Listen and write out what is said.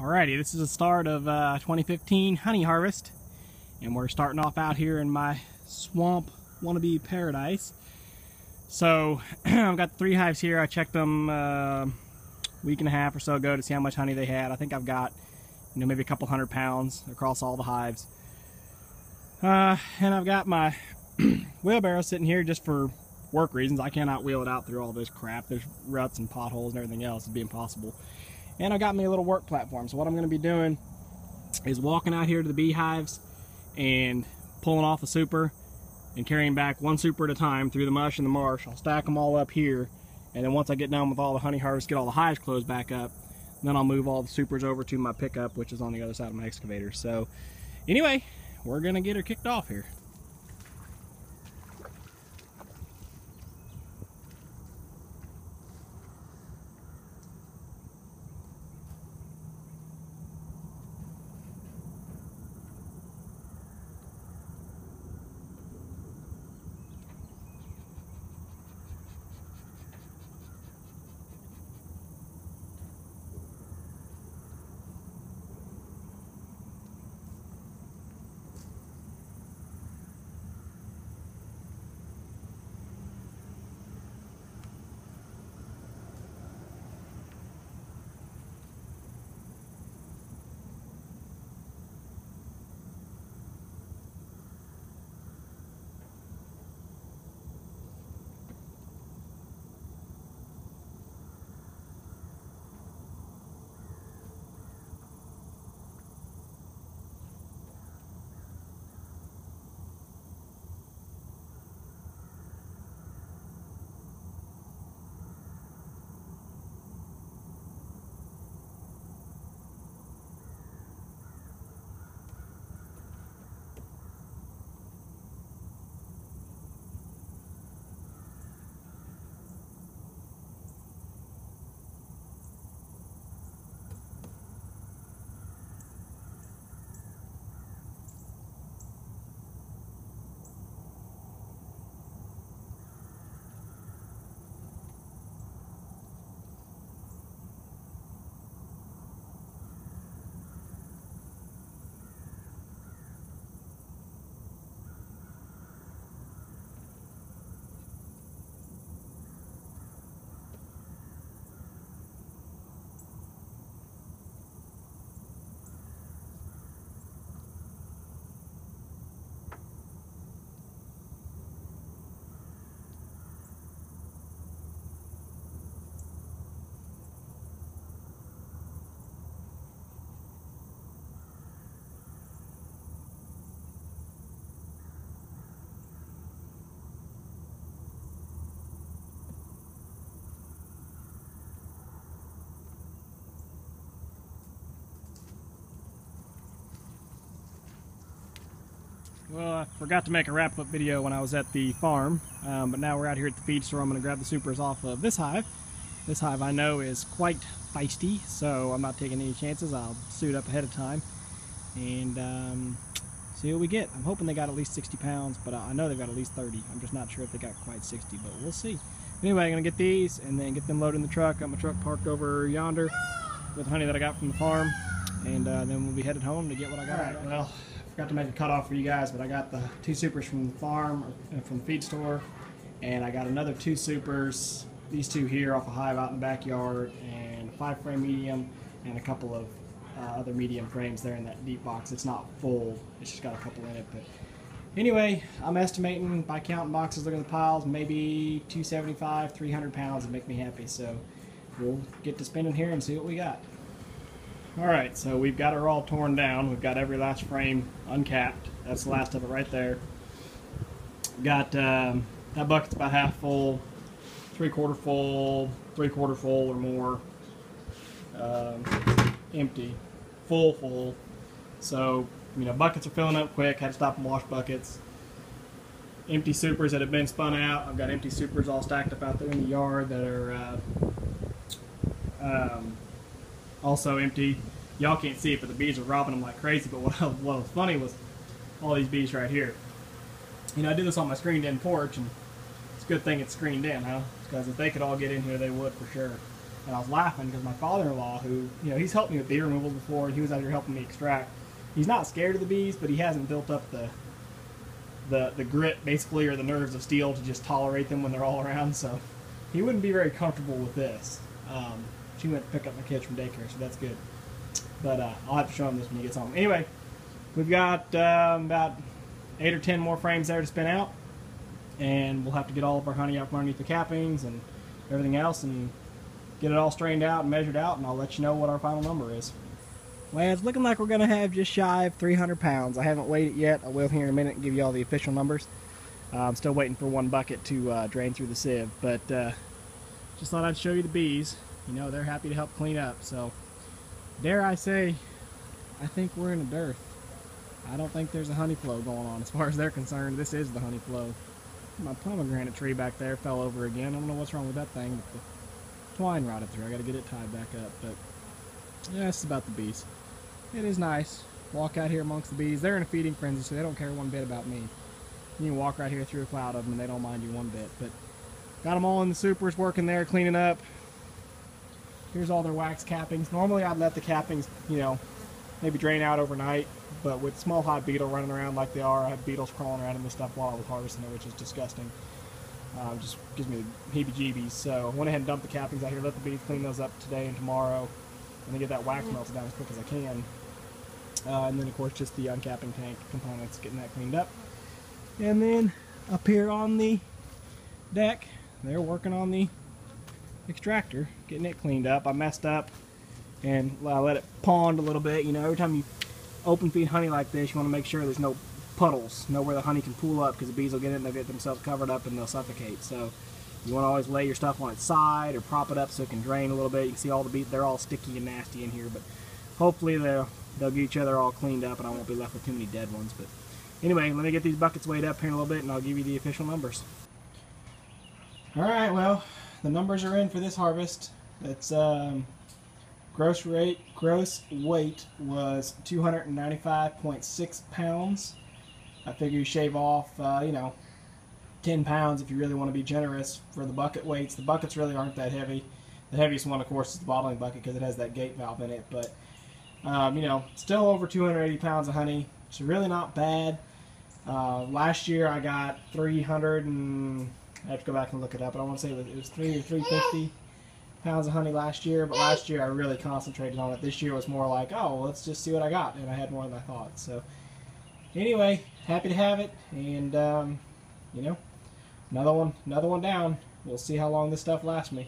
Alrighty, this is the start of 2015 honey harvest, and we're starting off out here in my swamp wannabe paradise. So I've got 3 hives here. I checked them a week and a half or so ago to see how much honey they had. I think I've got, maybe a couple 100 pounds across all the hives. And I've got my wheelbarrow sitting here just for work reasons. I cannot wheel it out through all this crap. There's ruts and potholes and everything else. It'd be impossible. And I got me a little work platform. So what I'm going to be doing is walking out here to the beehives and pulling off a super and carrying back 1 super at a time through the mush and the marsh. I'll stack them all up here, and then once I get done with all the honey harvest, get all the hives closed back up, then I'll move all the supers over to my pickup, which is on the other side of my excavator. So anyway, we're going to get her kicked off here. Well, I forgot to make a wrap-up video when I was at the farm, but now we're out here at the feed store. I'm going to grab the supers off of this hive. This hive I know is quite feisty, so I'm not taking any chances. I'll suit up ahead of time and see what we get. I'm hoping they got at least 60 pounds, but I know they've got at least 30. I'm just not sure if they got quite 60, but we'll see. Anyway, I'm going to get these and then get them loaded in the truck. Got my truck parked over yonder with the honey that I got from the farm, and then we'll be headed home to get what I got. All right, well, forgot to make a cutoff for you guys, but I got the 2 supers from the farm, from the feed store, and I got another 2 supers, these 2 here off a hive out in the backyard, and a 5-frame medium, and a couple of other medium frames there in that deep box. It's not full, it's just got a couple in it. But anyway, I'm estimating by counting boxes, looking at the piles, maybe 275, 300 pounds would make me happy. So we'll get to spinning here and see what we got. Alright, so we've got her all torn down. We've got every last frame uncapped. That's the last of it right there. Got that bucket's about half full, 3/4 full, 3/4 full or more, empty, full. So, buckets are filling up quick. Had to stop and wash buckets. Empty supers that have been spun out. I've got empty supers all stacked up out there in the yard that are also empty. Y'all can't see it, but the bees are robbing them like crazy. But what was funny was all these bees right here. I did this on my screened-in porch, and it's a good thing it's screened in, huh? Because if they could all get in here, they would for sure. And I was laughing because my father-in-law, who, you know, he's helped me with bee removal before, and he was out here helping me extract. He's not scared of the bees, but he hasn't built up the grit, basically, or the nerves of steel to just tolerate them when they're all around. So he wouldn't be very comfortable with this. She went to pick up my kids from daycare, so that's good. But I'll have to show him this when he gets home. Anyway, we've got about 8 or 10 more frames there to spin out, and we'll have to get all of our honey up from underneath the cappings and everything else, and get it all strained out and measured out, and I'll let you know what our final number is. Well, it's looking like we're going to have just shy of 300 pounds. I haven't weighed it yet. I will here in a minute and give you all the official numbers. I'm still waiting for one bucket to drain through the sieve, but just thought I'd show you the bees. You know, they're happy to help clean up, so dare I say, I think we're in a dearth. I don't think there's a honey flow going on as far as they're concerned. This is the honey flow. My pomegranate tree back there fell over again. I don't know what's wrong with that thing, but the twine rotted through. I got to get it tied back up, but yeah, that's about the bees. It is nice. Walk out here amongst the bees. They're in a feeding frenzy, so they don't care one bit about me. You can walk right here through a cloud of them, and they don't mind you one bit. But got them all in the supers, working there, cleaning up. Here's all their wax cappings. Normally I'd let the cappings, you know, maybe drain out overnight, but with small hive beetle running around like they are, I have beetles crawling around in this stuff while I was harvesting it, which is disgusting. Just gives me the heebie-jeebies. So I went ahead and dumped the cappings out here, let the bees clean those up today and tomorrow, and then get that wax melted down as quick as I can. And then of course just the uncapping tank components, getting that cleaned up. And then up here on the deck, they're working on the extractor, getting it cleaned up. I messed up and I let it pond a little bit. You know, every time you open feed honey like this, you want to make sure there's no puddles, nowhere the honey can pool up, because the bees will get it and they'll get themselves covered up and they'll suffocate. So you want to always lay your stuff on its side or prop it up so it can drain a little bit. You can see all the bees, they're all sticky and nasty in here, but hopefully they'll get each other all cleaned up and I won't be left with too many dead ones. But anyway, let me get these buckets weighed up here in a little bit and I'll give you the official numbers. Alright, well, the numbers are in for this harvest. It's gross weight was 295.6 pounds. I figure you shave off, you know, 10 pounds if you really want to be generous for the bucket weights. The buckets really aren't that heavy. The heaviest one, of course, is the bottling bucket because it has that gate valve in it. But, you know, still over 280 pounds of honey. It's really not bad. Last year I got 300 and... I have to go back and look it up, but I want to say it was 300 or 350 pounds of honey last year, but last year I really concentrated on it. This year was more like, oh, well, let's just see what I got, and I had more than I thought. So anyway, happy to have it, and you know, another one down. We'll see how long this stuff lasts me.